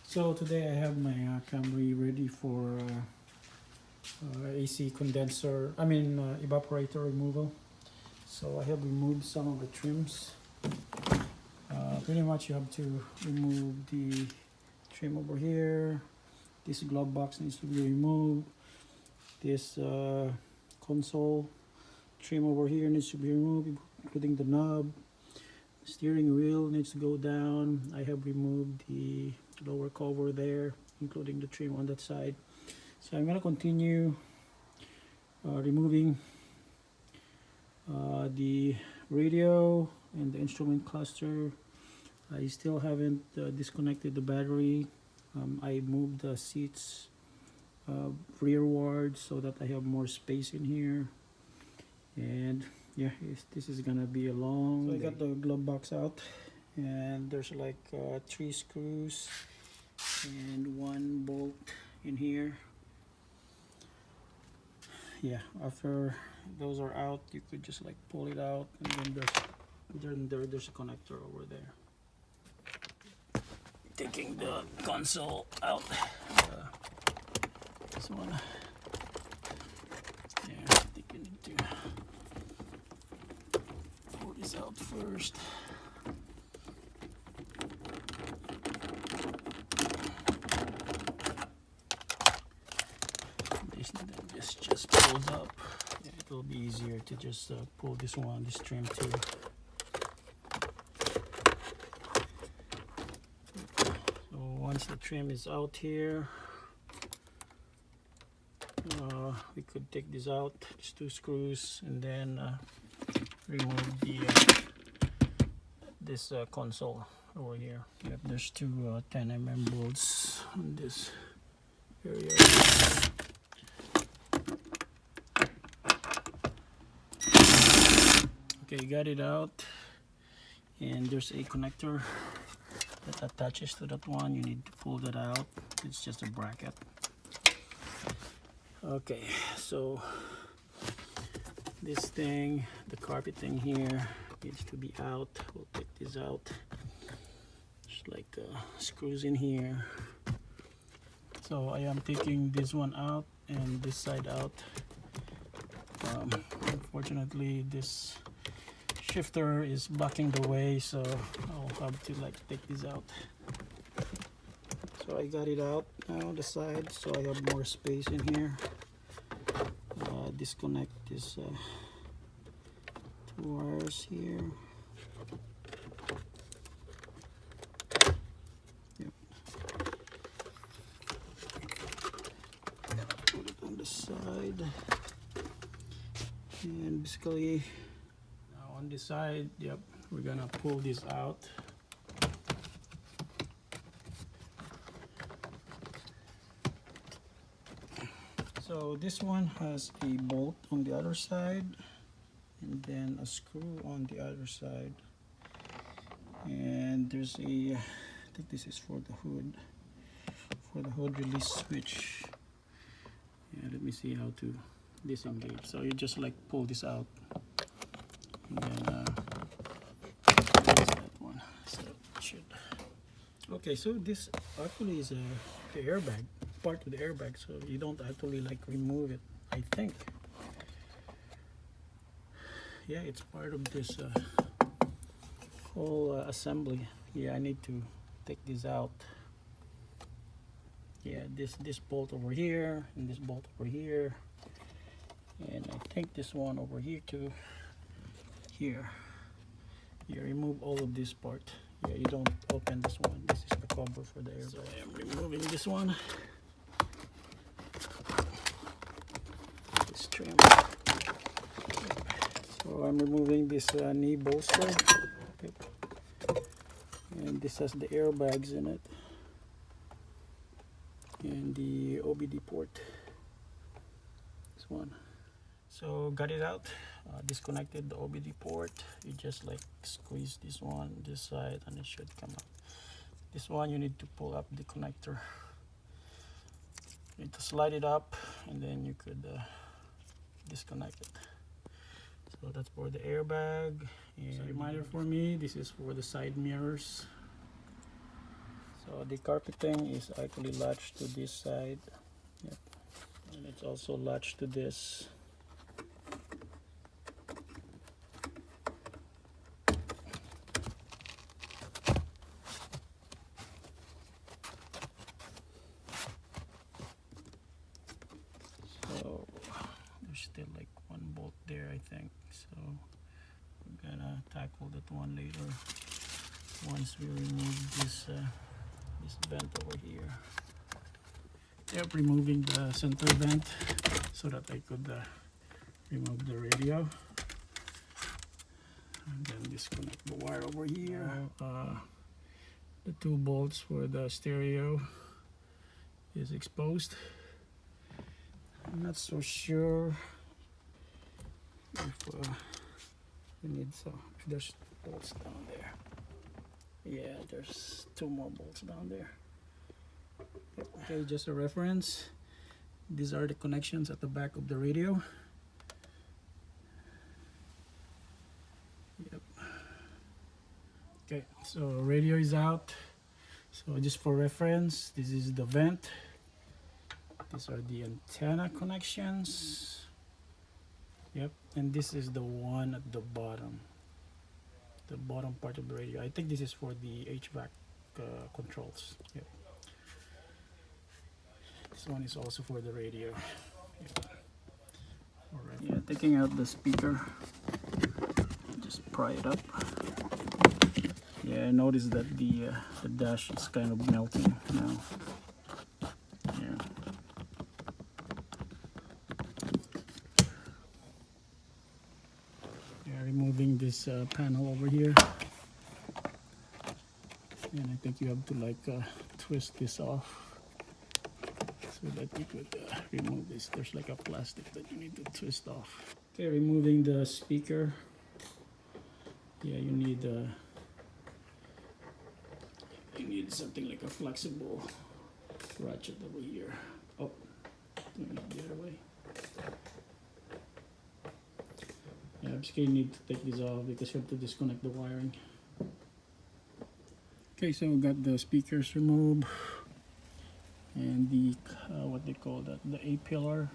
So today I have my Camry ready for AC condenser, evaporator removal. So I have removed some of the trims. Pretty much you have to remove the trim over here. This glove box needs to be removed. This console trim over here needs to be removed, including the knob. Steering wheel needs to go down. I have removed the lower cover there, including the trim on that side. So I'm going to continue removing the radio and the instrument cluster. I still haven't disconnected the battery. I moved the seats rearward so that I have more space in here. And yeah, this is gonna be a long day. I got the glove box out, and there's like 3 screws and 1 bolt in here. Yeah, after those are out, you could just like pull it out, and then there's a connector over there. Taking the console out, this one. Yeah, I think you need to pull this out first. This just pulls up. Yeah, it will be easier to just pull this trim too. So once the trim is out here, we could take this out, just 2 screws, and then remove the this console over here. Yep, there's 2 10mm bolts on this area. Okay, got it out, and there's a connector that attaches to that one. You need to pull that out. It's just a bracket. Okay, so this thing, the carpet thing here, needs to be out. We'll take this out. There's like screws in here. So I am taking this one out and this side out. Unfortunately, this shifter is blocking the way, so I'll have to like take this out. So I got it out now, the side, so I have more space in here. Disconnect this 2 wires here. Yep. Put it on the side, and basically now on this side, yep, we're gonna pull this out. So this one has a bolt on the other side, and then a screw on the other side, and there's a, I think this is for the hood release switch. Yeah, let me see how to disengage. So you just like pull this out, and then release that one. So it should. Okay, so this actually is the airbag, part of the airbag, so you don't actually like remove it, I think. Yeah, it's part of this whole assembly. Yeah, I need to take this out. Yeah, this bolt over here, and this bolt over here, and I think this one over here too. Here, you remove all of this part. Yeah, you don't open this one. This is the cover for the airbag. So I am removing this one. This trim. So I'm removing this knee bolster. Okay. And this has the airbags in it. And the OBD port. This one. So got it out. Disconnected the OBD port. You just like squeeze this one, this side, and it should come out. This one you need to pull up the connector. You need to slide it up, and then you could disconnect it. So that's for the airbag. And so reminder for me, this is for the side mirrors. So the carpeting is actually latched to this side. Yep. And it's also latched to this. So there's still like one bolt there, I think. So we're gonna tackle that one later once we remove this vent over here. Yep, removing the center vent so that I could remove the radio, and then disconnect the wire over here. The 2 bolts for the stereo is exposed. I'm not so sure if we need some. If there's bolts down there. Yeah, there's 2 more bolts down there. Okay, just a reference. These are the connections at the back of the radio. Yep. Okay, so radio is out. So just for reference, this is the vent. These are the antenna connections. Yep, and this is the one at the bottom part of the radio. I think this is for the HVAC controls. Yep. This one is also for the radio. Yep. Alright. Yeah, taking out the speaker. Just pry it up. Yeah, I noticed that the dash is kind of melting now. Yeah. Yeah, removing this panel over here. And I think you have to like twist this off so that you could remove this. There's like a plastic that you need to twist off. Okay, removing the speaker. Yeah, you need something like a flexible ratchet over here. Oh, let me get away. Yeah, I'm just gonna need to take this off because you have to disconnect the wiring. Okay, so we got the speakers removed and the what they call that, the A-pillar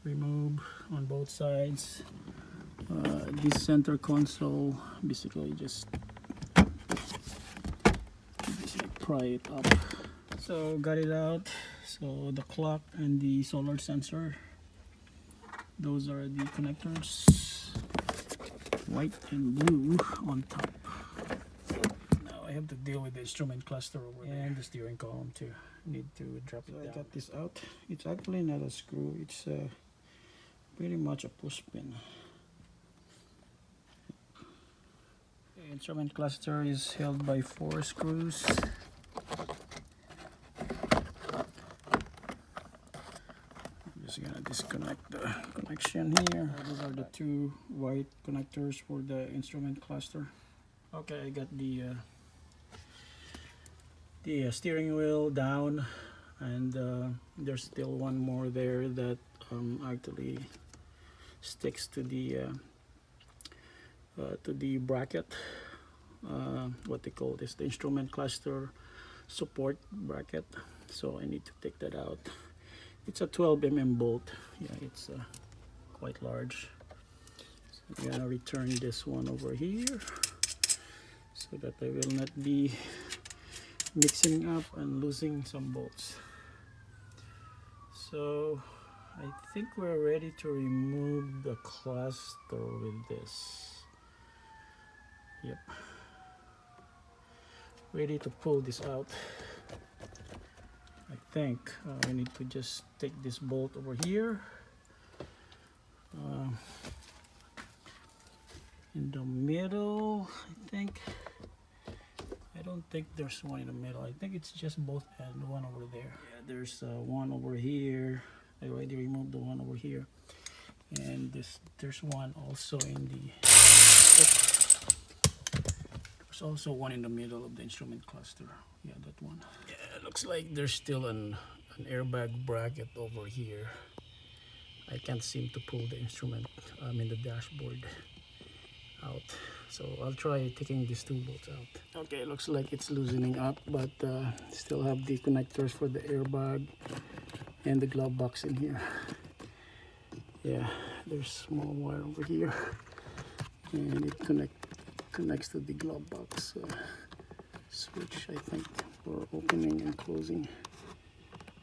removed on both sides. This center console basically just pry it up. So got it out. So the clock and the solar sensor, those are the connectors, white and blue on top. Now I have to deal with the instrument cluster over there and the steering column too. Need to drop it down. I got this out. It's actually not a screw, it's pretty much a push pin. The instrument cluster is held by 4 screws. I'm just gonna disconnect the connection here. These are the 2 white connectors for the instrument cluster. Okay, I got the steering wheel down, and there's still one more there that actually sticks to the bracket, what they call this, the instrument cluster support bracket. So I need to take that out. It's a 12 mm bolt. Yeah, it's quite large. So I'm gonna return this one over here so that I will not be mixing up and losing some bolts. So I think we're ready to remove the cluster with this. Yep, ready to pull this out. I think I need to just take this bolt over here in the middle. I don't think there's one in the middle. I think it's just both and one over there. Yeah, there's one over here. I already removed the one over here, and there's one also in the there's also one in the middle of the instrument cluster. Yeah, that one. Yeah, it looks like there's still an airbag bracket over here. I can't seem to pull the instrument, the dashboard out. So I'll try taking these two bolts out. Okay, looks like it's loosening up, but still have the connectors for the airbag and the glove box in here. Yeah, there's small wire over here, and it connects to the glove box switch, I think, for opening and closing.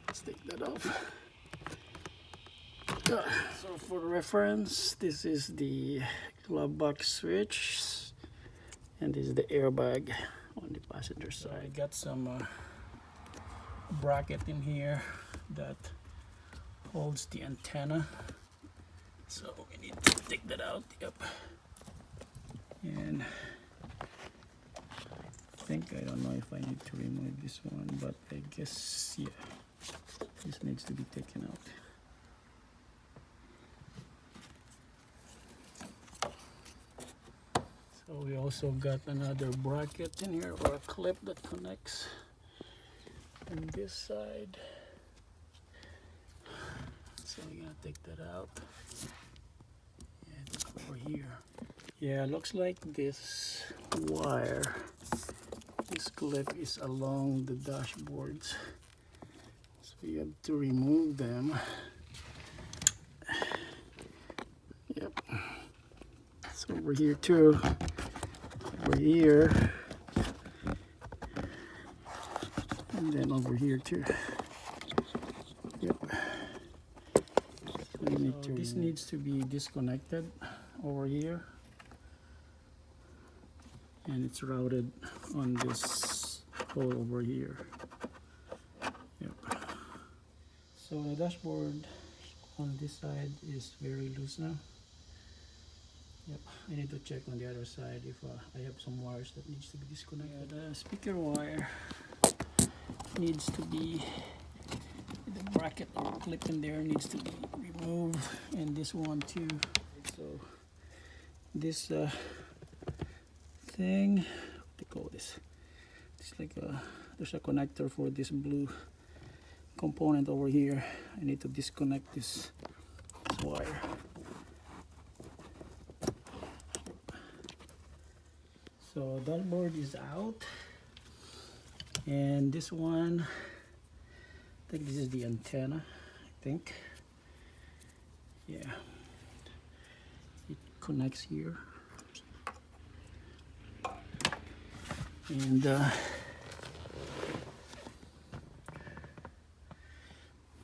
Let's take that off. So for reference, this is the glove box switch, and this is the airbag on the passenger side. I got some bracket in here that holds the antenna, so we need to take that out. Yep. And I don't know if I need to remove this one, but I guess, yeah, this needs to be taken out. So we also got another bracket in here, or a clip that connects on this side. So we're gonna take that out. And over here. Yeah, looks like this wire, this clip is along the dashboards. So you have to remove them. Yep. It's over here too. Over here. And then over here too. Yep. So this needs to be disconnected over here. And it's routed on this hole over here. Yep. So the dashboard on this side is very loose now. Yep, I need to check on the other side if I have some wires that needs to be disconnected. The speaker wire needs to be, the bracket or clip in there needs to be removed, and this one too. So this thing, what do you call this? It's like there's a connector for this blue component over here. I need to disconnect this wire. So that board is out, and this one, I think this is the antenna, I think. Yeah, it connects here. And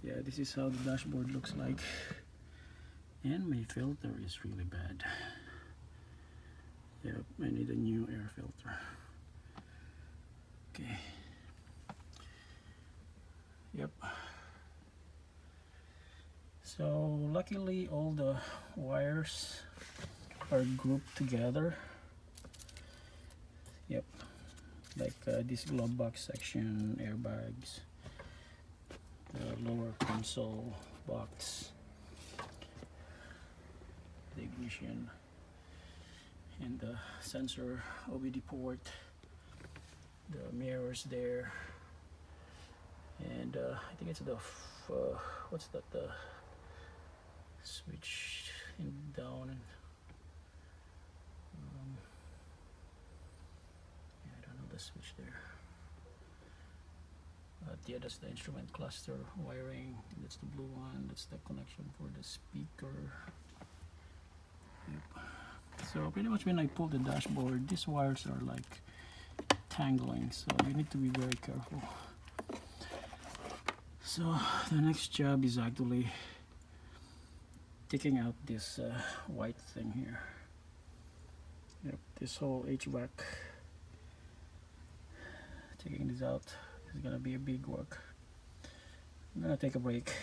yeah, this is how the dashboard looks like, and my filter is really bad. Yep, I need a new air filter. Okay. Yep. So luckily all the wires are grouped together. Yep. Like this glove box section, airbags, the lower console box, the ignition, and the sensor OBD port, the mirrors there, and I think it's the what's that, the switch in down, and yeah, I don't know the switch there, but yeah, that's the instrument cluster wiring. That's the blue one. That's the connection for the speaker. Yep. So pretty much when I pull the dashboard, these wires are like tangling, so you need to be very careful. So the next job is actually taking out this white thing here. Yep, this whole HVAC. Taking this out is gonna be a big work. I'm gonna take a break.